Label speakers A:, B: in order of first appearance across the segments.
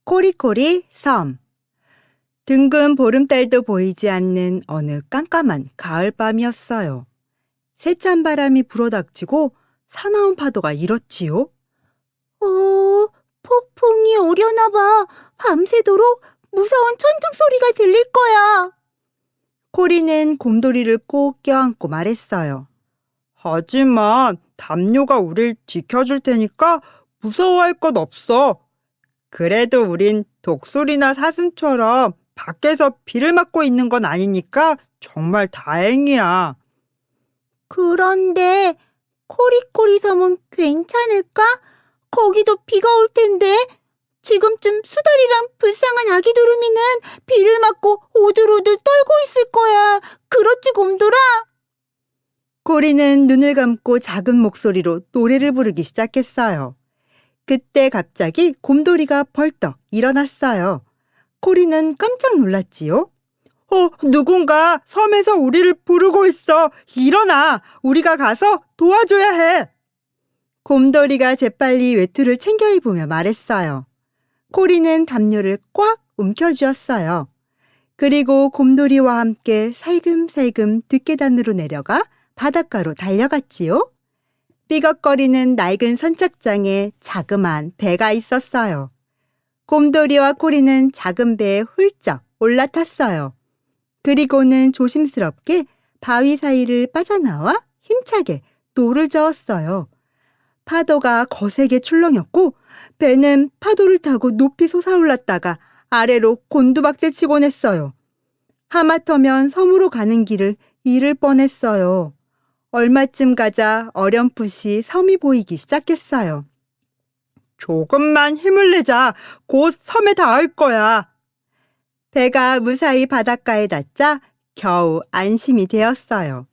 A: 코리코리 섬. 둥근 보름달도 보이지 않는 어느 깜깜한 가을밤이었어요. 세찬 바람이 불어닥치고 사나운 파도가 일었지요. 폭풍이 오려나 봐. 밤새도록 무서운 천둥 소리가 들릴 거야. 코리는 곰돌이를 꼭 껴안고 말했어요. 하지만 담요가 우릴 지켜줄 테니까 무서워할 것 없어. 그래도 우린 독수리나 사슴처럼 밖에서 비를 맞고 있는 건 아니니까 정말 다행이야. 그런데 코리코리 섬은 괜찮을까? 거기도 비가 올 텐데. 지금쯤 수달이랑 불쌍한 아기 두루미는 비를 맞고 오들오들 떨고 있을 거야. 그렇지, 곰돌아? 코리는 눈을 감고 작은 목소리로 노래를 부르기 시작했어요. 그때 갑자기 곰돌이가 벌떡 일어났어요. 코리는 깜짝 놀랐지요. 누군가 섬에서 우리를 부르고 있어. 일어나. 우리가 가서 도와줘야 해. 곰돌이가 재빨리 외투를 챙겨 입으며 말했어요. 코리는 담요를 꽉 움켜쥐었어요. 그리고 곰돌이와 함께 살금살금 뒷계단으로 내려가 바닷가로 달려갔지요. 삐걱거리는 낡은 선착장에 자그마한 배가 있었어요. 곰돌이와 코리는 작은 배에 훌쩍 올라탔어요. 그리고는 조심스럽게 바위 사이를 빠져나와 힘차게 노를 저었어요. 파도가 거세게 출렁였고 배는 파도를 타고 높이 솟아올랐다가 아래로 곤두박질 치곤 했어요. 하마터면 섬으로 가는 길을 잃을 뻔했어요. 얼마쯤 가자 어렴풋이 섬이 보이기 시작했어요. 조금만 힘을 내자. 곧 섬에 닿을 거야. 배가 무사히 바닷가에 닿자 겨우 안심이 되었어요.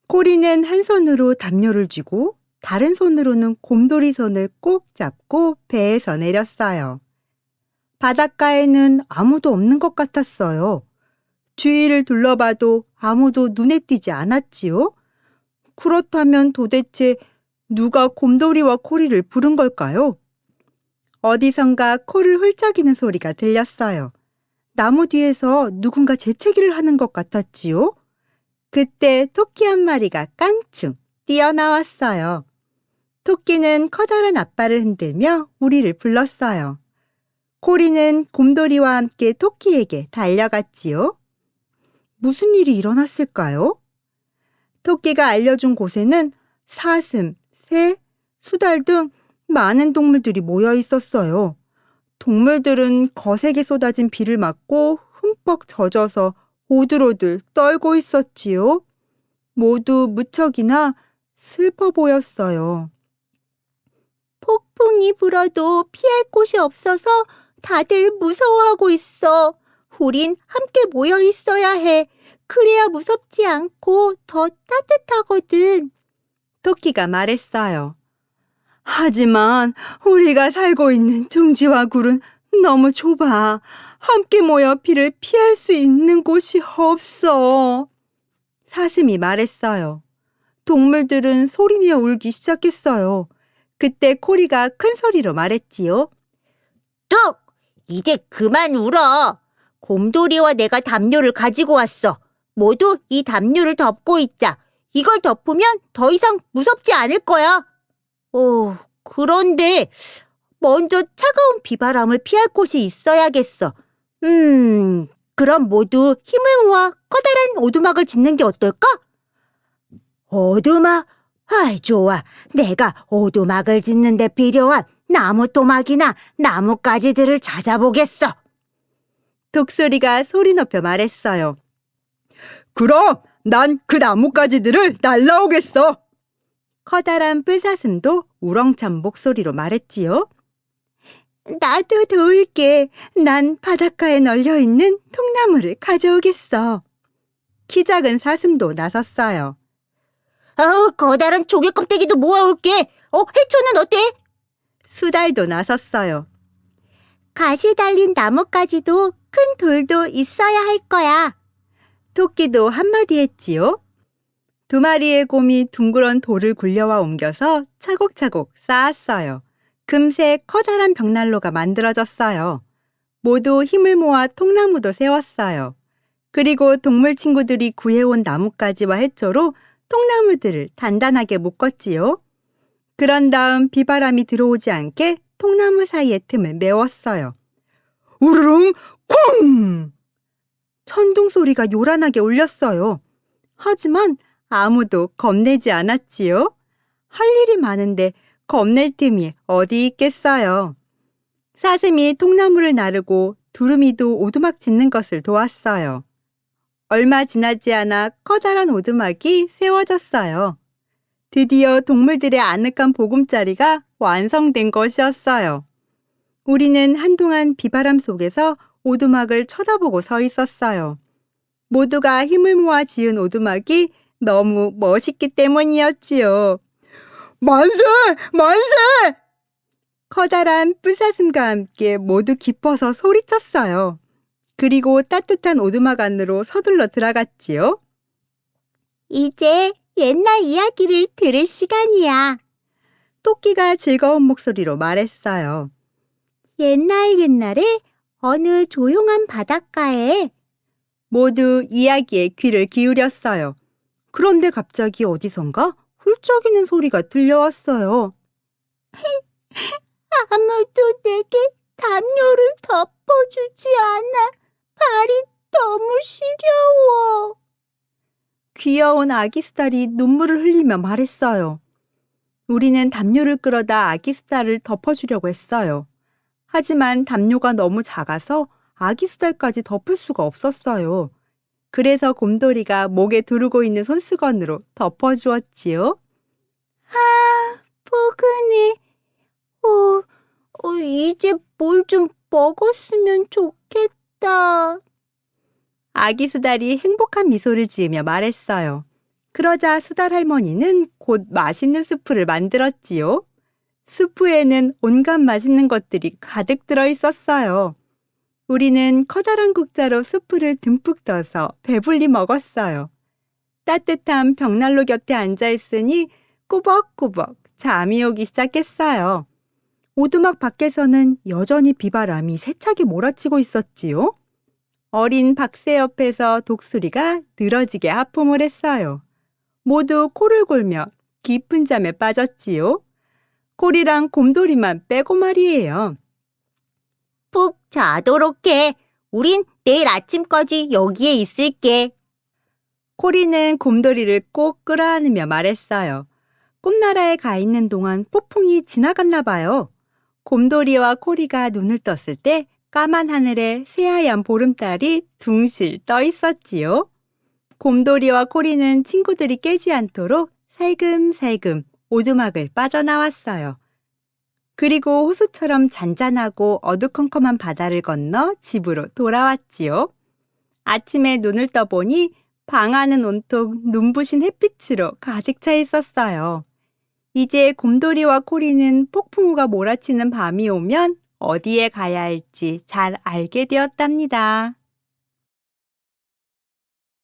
A: 코리는 한 손으로 담요를 쥐고 다른 손으로는 곰돌이 손을 꼭 잡고 배에서 내렸어요. 바닷가에는 아무도 없는 것 같았어요. 주위를 둘러봐도 아무도 눈에 띄지 않았지요. 그렇다면 도대체 누가 곰돌이와 코리를 부른 걸까요? 어디선가 코를 훌쩍이는 소리가 들렸어요. 나무 뒤에서 누군가 재채기를 하는 것 같았지요. 그때 토끼 한 마리가 깡충 뛰어나왔어요. 토끼는 커다란 앞발을 흔들며 우리를 불렀어요. 코리는 곰돌이와 함께 토끼에게 달려갔지요. 무슨 일이 일어났을까요? 토끼가 알려준 곳에는 사슴, 새, 수달 등 많은 동물들이 모여 있었어요. 동물들은 거세게 쏟아진 비를 맞고 흠뻑 젖어서 오들오들 떨고 있었지요. 모두 무척이나 슬퍼 보였어요. 폭풍이 불어도 피할 곳이 없어서 다들 무서워하고 있어. 우린 함께 모여 있어야 해. 그래야 무섭지 않고 더 따뜻하거든. 토끼가 말했어요. 하지만 우리가 살고 있는 둥지와 굴은 너무 좁아. 함께 모여 비를 피할 수 있는 곳이 없어. 사슴이 말했어요. 동물들은 소리내어 울기 시작했어요. 그때 코리가 큰 소리로 말했지요.
B: 뚝! 이제 그만 울어. 곰돌이와 내가 담요를 가지고 왔어. 모두 이 담요를 덮고 있자. 이걸 덮으면 더 이상 무섭지 않을 거야. 그런데 먼저 차가운 비바람을 피할 곳이 있어야겠어. 그럼 모두 힘을 모아 커다란 오두막을 짓는 게 어떨까? 오두막? 아이, 좋아. 내가 오두막을 짓는 데 필요한 나무 토막이나 나뭇가지들을 찾아보겠어.
A: 독수리가 소리 높여 말했어요. 그럼 난 그 나뭇가지들을 날라오겠어. 커다란 뿔사슴도 우렁찬 목소리로 말했지요. 나도 도울게. 난 바닷가에 널려있는 통나무를 가져오겠어. 키 작은 사슴도 나섰어요.
B: 커다란 조개 껍데기도 모아올게. 해초는 어때?
A: 수달도 나섰어요.
B: 가시 달린 나뭇가지도 큰 돌도 있어야 할 거야.
A: 토끼도 한마디 했지요. 두 마리의 곰이 둥그런 돌을 굴려와 옮겨서 차곡차곡 쌓았어요.
C: 금세 커다란 벽난로가 만들어졌어요. 모두 힘을 모아 통나무도 세웠어요. 그리고 동물 친구들이 구해온 나뭇가지와 해초로 통나무들을 단단하게 묶었지요. 그런 다음 비바람이 들어오지 않게 통나무 사이의 틈을 메웠어요. 우르릉 콩! 천둥 소리가 요란하게 울렸어요. 하지만 아무도 겁내지 않았지요. 할 일이 많은데 겁낼 틈이 어디 있겠어요. 사슴이 통나무를 나르고 두루미도 오두막 짓는 것을 도왔어요. 얼마 지나지 않아 커다란 오두막이 세워졌어요. 드디어 동물들의 아늑한 보금자리가 완성된 것이었어요. 우리는 한동안 비바람 속에서 오두막을 쳐다보고 서 있었어요. 모두가 힘을 모아 지은 오두막이 너무 멋있기 때문이었지요. 만세! 만세! 커다란 뿔사슴과 함께 모두 기뻐서 소리쳤어요. 그리고 따뜻한 오두막 안으로 서둘러 들어갔지요.
A: 이제 옛날 이야기를 들을 시간이야.
C: 토끼가 즐거운 목소리로 말했어요.
A: 옛날에 어느 조용한 바닷가에
C: 모두 이야기에 귀를 기울였어요. 그런데 갑자기 어디선가 훌쩍이는 소리가 들려왔어요.
A: 아무도 내게 담요를 덮어주지 않아. 발이 너무 시려워.
C: 귀여운 아기 수달이 눈물을 흘리며 말했어요. 우리는 담요를 끌어다 아기 수달을 덮어주려고 했어요. 하지만 담요가 너무 작아서 아기 수달까지 덮을 수가 없었어요. 그래서 곰돌이가 목에 두르고 있는 손수건으로 덮어주었지요.
A: 포근해. 이제 뭘 좀 먹었으면 좋겠다.
C: 아기 수달이 행복한 미소를 지으며 말했어요. 그러자 수달 할머니는 곧 맛있는 수프를 만들었지요. 수프에는 온갖 맛있는 것들이 가득 들어 있었어요. 우리는 커다란 국자로 수프를 듬뿍 떠서 배불리 먹었어요. 따뜻한 벽난로 곁에 앉아 있으니 꾸벅꾸벅 잠이 오기 시작했어요. 오두막 밖에서는 여전히 비바람이 세차게 몰아치고 있었지요. 어린 박새 옆에서 독수리가 늘어지게 하품을 했어요. 모두 코를 골며 깊은 잠에 빠졌지요. 코리랑 곰돌이만 빼고 말이에요.
B: 푹 자도록 해. 우린 내일 아침까지 여기에 있을게.
C: 코리는 곰돌이를 꼭 끌어안으며 말했어요. 꿈나라에 가 있는 동안 폭풍이 지나갔나 봐요. 곰돌이와 코리가 눈을 떴을 때 까만 하늘에 새하얀 보름달이 둥실 떠 있었지요. 곰돌이와 코리는 친구들이 깨지 않도록 살금살금 오두막을 빠져나왔어요. 그리고 호수처럼 잔잔하고 어두컴컴한 바다를 건너 집으로 돌아왔지요. 아침에 눈을 떠보니 방 안은 온통 눈부신 햇빛으로 가득 차 있었어요. 이제 곰돌이와 코리는 폭풍우가 몰아치는 밤이 오면 어디에 가야 할지 잘 알게 되었답니다.